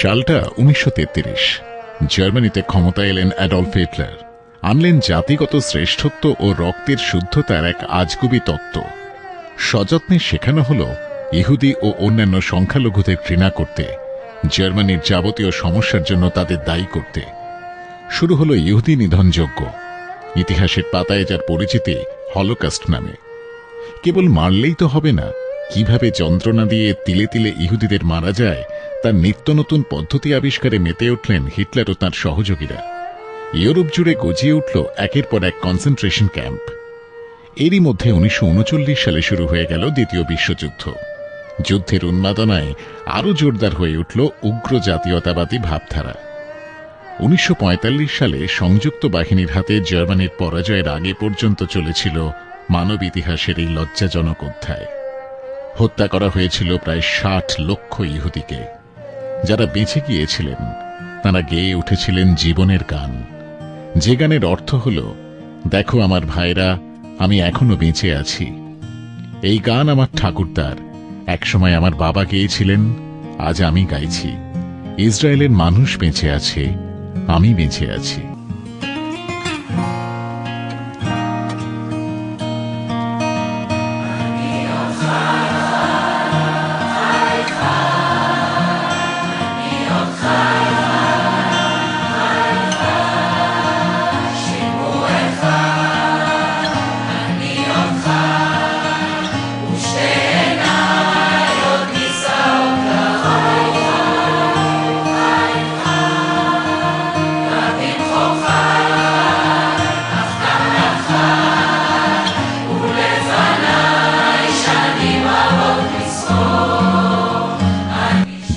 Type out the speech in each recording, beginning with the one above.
সালটা 1933। জার্মানিতে ক্ষমতায় এলেন অ্যাডলফ হিটলার। আনলেন জাতিগত শ্রেষ্ঠত্ব ও রক্তের শুদ্ধতার এক আজগুবি তত্ত্ব। সযত্নে শেখানো হল ইহুদি ও অন্যান্য সংখ্যালঘুদের ঘৃণা করতে, জার্মানির যাবতীয় সমস্যার জন্য তাদের দায়ী করতে। শুরু হল ইহুদি নিধনযজ্ঞ, ইতিহাসের পাতায় যার পরিচিতি হলোকস্ট নামে। কেবল মারলেই তো হবে না, কিভাবে যন্ত্রণা দিয়ে তিলে তিলে ইহুদিদের মারা যায় তার নিত্য নতুন পদ্ধতি আবিষ্কারে মেতে উঠলেন হিটলার ও তাঁর সহযোগীরা। ইউরোপ জুড়ে গজিয়ে উঠল একের পর এক কনসেন্ট্রেশন ক্যাম্প। এরই মধ্যে 1939 সালে শুরু হয়ে গেল দ্বিতীয় বিশ্বযুদ্ধ। যুদ্ধের উন্মাদনায় আরও জোরদার হয়ে উঠল উগ্র জাতীয়তাবাদী ভাবধারা। 1945 সালে সংযুক্ত বাহিনীর হাতে জার্মানির পরাজয়ের আগে পর্যন্ত চলেছিল মানব ইতিহাসের এই লজ্জাজনক অধ্যায়। হত্যা করা হয়েছিল প্রায় 60 লক্ষ ইহুদিকে। যারা বেঁচে গিয়েছিলেন তারা গেয়ে উঠেছিলেন জীবনের গান, যে গানের অর্থ হল, দেখো আমার ভাইরা, আমি এখনো বেঁচে আছি। এই গান আমার ঠাকুরদার, একসময় আমার বাবা গেয়েছিলেন, আজ আমি গাইছি। ইসরায়েলের মানুষ বেঁচে আছে, আমি বেঁচে আছি।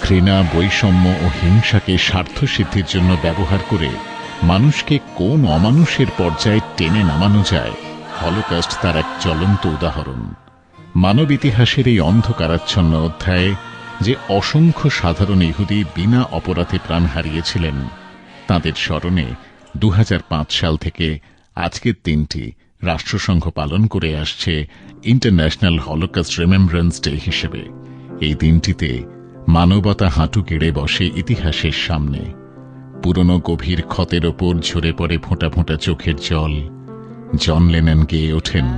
ঘৃণা, বৈষম্য ও হিংসাকে স্বার্থসিদ্ধির জন্য ব্যবহার করে মানুষকে কোন অমানুষের পর্যায়ে টেনে নামানো যায়, হলোকস্ট তার এক জ্বলন্ত উদাহরণ। মানব ইতিহাসের এই অন্ধকারাচ্ছন্ন অধ্যায়ে যে অসংখ্য সাধারণ ইহুদি বিনা অপরাধে প্রাণ হারিয়েছিলেন, তাঁদের স্মরণে 2005 সাল থেকে আজকের দিনটি রাষ্ট্রসংঘ পালন করে আসছে ইন্টারন্যাশনাল হলোকস্ট রিমেম্ব্রেন্স ডে হিসেবে। এই দিনটিতে মানবতা হাঁটু গেড়ে বসে ইতিহাসের সামনে। পুরনো গভীর ক্ষতের ওপর ঝরে পড়ে ফোঁটা ফোঁটা চোখের জল। জন লেনন গেয়ে ওঠেন,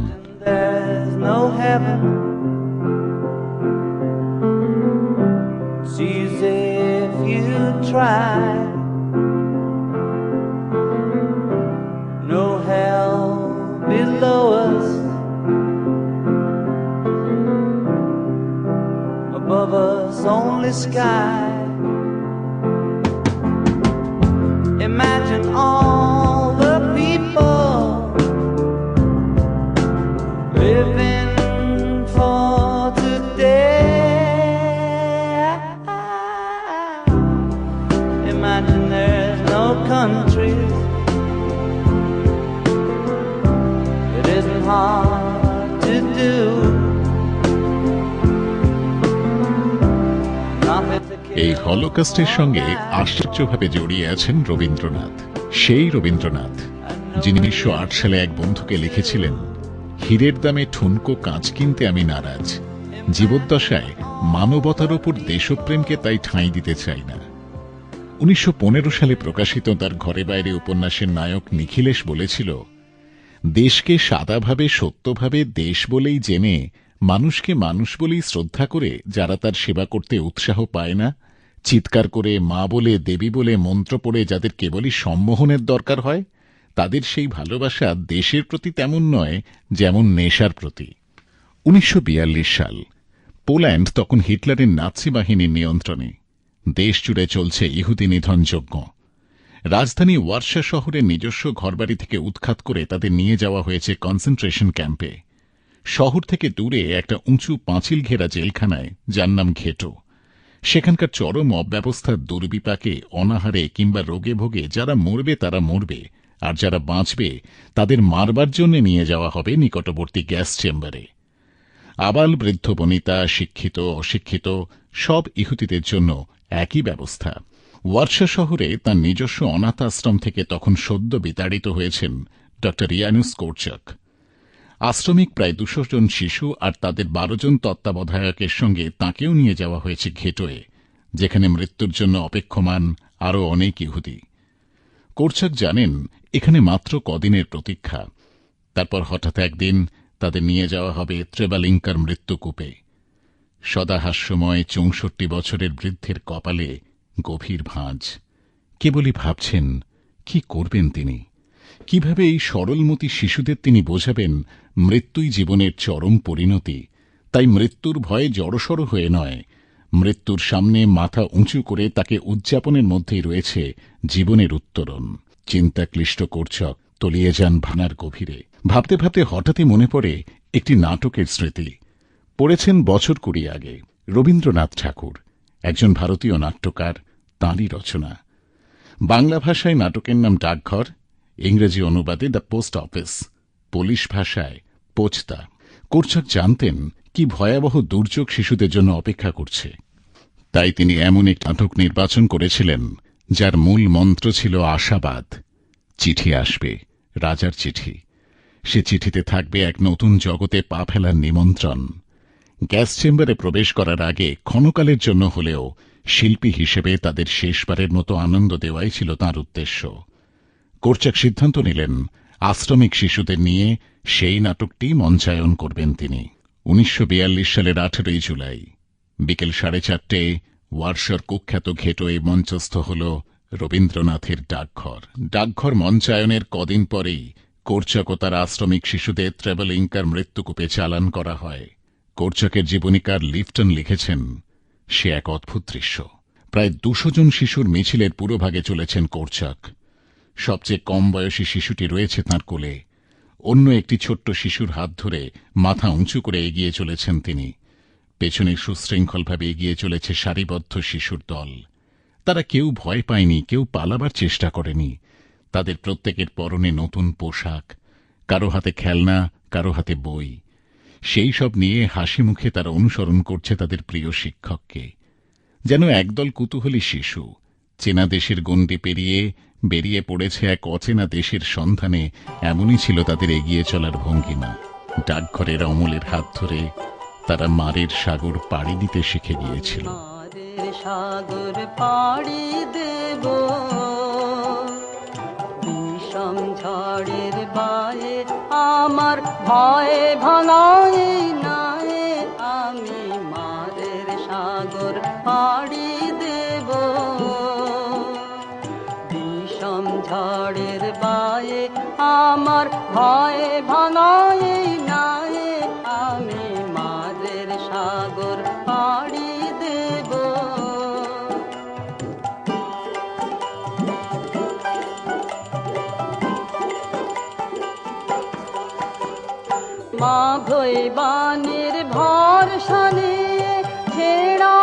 above us only sky. Imagine all the people living for today. Imagine there's no countries. It isn't hard to do. এই হলোকস্টের সঙ্গে আশ্চর্যভাবে জড়িয়ে আছেন রবীন্দ্রনাথ। সেই রবীন্দ্রনাথ যিনি 1908 সালে এক বন্ধুকে লিখেছিলেন, হীরের দামে ঠুনকো কাঁচ কিনতে আমি নারাজ, জীবদ্দশায় মানবতার ওপর দেশপ্রেমকে তাই ঠাঁই দিতে চাই না। 1915 সালে প্রকাশিত তার ঘরে বাইরে উপন্যাসের নায়ক নিখিলেশ বলেছিল, দেশকে সাদাভাবে সত্যভাবে দেশ বলেই জেনে মানুষকে মানুষ বলেই শ্রদ্ধা করে যারা তার সেবা করতে উৎসাহ পায় না, চিৎকার করে মা বলে দেবী বলে মন্ত্র পড়ে যাদের কেবলই সম্মোহনের দরকার হয়, তাদের সেই ভালোবাসা দেশের প্রতি তেমন নয় যেমন নেশার প্রতি। 1942 সাল। পোল্যান্ড তখন হিটলারের নাৎসি বাহিনীর নিয়ন্ত্রণে। দেশ জুড়ে চলছে ইহুদি নিধনযজ্ঞ। রাজধানী ওয়ার্সা শহরের নিজস্ব ঘরবাড়ি থেকে উৎখাত করে তাদের নিয়ে যাওয়া হয়েছে কনসেন্ট্রেশন ক্যাম্পে। শহর থেকে দূরে একটা উঁচু পাঁচিল ঘেরা জেলখানায়, যার নাম ঘেটো। সেখানকার চরম অব্যবস্থার দুর্বিপাকে, অনাহারে কিংবা রোগে ভোগে যারা মরবে তারা মরবে, আর যারা বাঁচবে তাদের মারবার জন্য নিয়ে যাওয়া হবে নিকটবর্তী গ্যাস চেম্বারে। আবাল বৃদ্ধ বনিতা, শিক্ষিত অশিক্ষিত সব ইহুদিদের জন্য একই ব্যবস্থা। ওয়ার্সা শহরে তার নিজস্ব অনাথ আশ্রম থেকে তখন সদ্য বিতাড়িত হয়েছেন ড. ইয়ানুস কোরচাক। আশ্রমিক প্রায় 200 জন শিশু আর তাদের 12 জন তত্ত্বাবধায়কের সঙ্গে তাঁকেও নিয়ে যাওয়া হয়েছে ঘেটোয়ে, যেখানে মৃত্যুর জন্য অপেক্ষমান আরও অনেক ইহুদি। কোরচাক জানেন এখানে মাত্র কদিনের প্রতীক্ষা, তারপর হঠাৎ একদিন তাদের নিয়ে যাওয়া হবে ত্রেবালিঙ্কার মৃত্যুকূপে। সদাহাস্যময় ৬৪ বছরের বৃদ্ধের কপালে গভীর ভাঁজ। কেবলই ভাবছেন কি করবেন তিনি, কিভাবে এই সরলমতি শিশুদের তিনি বোঝাবেন মৃত্যুই জীবনের চরম পরিণতি। তাই মৃত্যুর ভয়ে জড়সড় হয়ে নয়, মৃত্যুর সামনে মাথা উঁচু করে তাকে উদযাপনের মধ্যেই রয়েছে জীবনের উত্তরণ। চিন্তাক্লিষ্ট কোরচাক তলিয়ে যান ভানার গভীরে। ভাবতে ভাবতে হঠাৎই মনে পড়ে একটি নাটকের স্মৃতি। পড়েছেন বছর ২০ আগে। রবীন্দ্রনাথ ঠাকুর, একজন ভারতীয় নাট্যকার, তাঁরই রচনা। বাংলা ভাষায় নাটকের নাম ডাকঘর, ইংরেজি অনুবাদে দ্য পোস্ট অফিস, পোলিশ ভাষায় পোচতা। কোরচাক জানতেন কি ভয়াবহ দুর্যোগ শিশুদের জন্য অপেক্ষা করছে। তাই তিনি এমন এক নাটক নির্বাচন করেছিলেন যার মূল মন্ত্র ছিল আশাবাদ। চিঠি আসবে, রাজার চিঠি। সে চিঠিতে থাকবে এক নতুন জগতে পা ফেলার নিমন্ত্রণ। গ্যাস চেম্বারে প্রবেশ করার আগে ক্ষণকালের জন্য হলেও শিল্পী হিসেবে তাদের শেষবারের মতো আনন্দ দেওয়াই ছিল তাঁর উদ্দেশ্য। কোরচাক সিদ্ধান্ত নিলেন আশ্রমিক শিশুদের নিয়ে সেই নাটকটি মঞ্চায়ন করবেন তিনি। ১৯৪২ সালের ১৮ জুলাই বিকেল ৪:৩০ ওয়ারশার কুখ্যাত ঘেটোয় মঞ্চস্থ হল রবীন্দ্রনাথের ডাকঘর। ডাকঘর মঞ্চায়নের কদিন পরেই কোরচাক ও তার আশ্রমিক শিশুদের ত্রেবালিঙ্কার মৃত্যুকূপে চালান করা হয়। কোরচাকের জীবনীকার লিফটন লিখেছেন, সে এক অদ্ভুত দৃশ্য। প্রায় ২০০ জন শিশুর মিছিলের পুরোভাগে চলেছেন কোরচাক। সবচেয়ে কম বয়সী শিশুটি রয়েছে তাঁর কোলে। অন্য একটি ছোট্ট শিশুর হাত ধরে মাথা উঁচু করে এগিয়ে চলেছেন তিনি। পেছনে সুশৃঙ্খলভাবে এগিয়ে চলেছে সারিবদ্ধ শিশুর দল। তারা কেউ ভয় পায়নি, কেউ পালাবার চেষ্টা করেনি। তাদের প্রত্যেকের পরনে নতুন পোশাক, কারো হাতে খেলনা, কারো হাতে বই। সেই সব নিয়ে হাসি মুখে তারা অনুসরণ করছে তাদের প্রিয় শিক্ষককে। যেন একদল কুতূহলী শিশু চেনা দেশের গণ্ডি পেরিয়ে বেরিয়ে পড়েছে এক অচেনা দেশের সন্ধানে, এমনই ছিল তাদের এগিয়ে চলার ভঙ্গিমা। ডাকঘরের অমলের হাত ধরে তারা মারের সাগর পাড়ি দিতে শিখে গিয়েছিল। মারের সাগর পাড়ি দেব, বিষম ঝড়ের বায়ে আমার ভয়ে ভাঙাই নাই, আমি মারের সাগর পাড়ি দেব। বিষম ঝড়ের বায়ে আমার ভয়ে ভাঙাই নাই, আমি মারের সাগর পাড়ি দেব। মা ভৈবানের ভরসা নিয়ে ছেড়া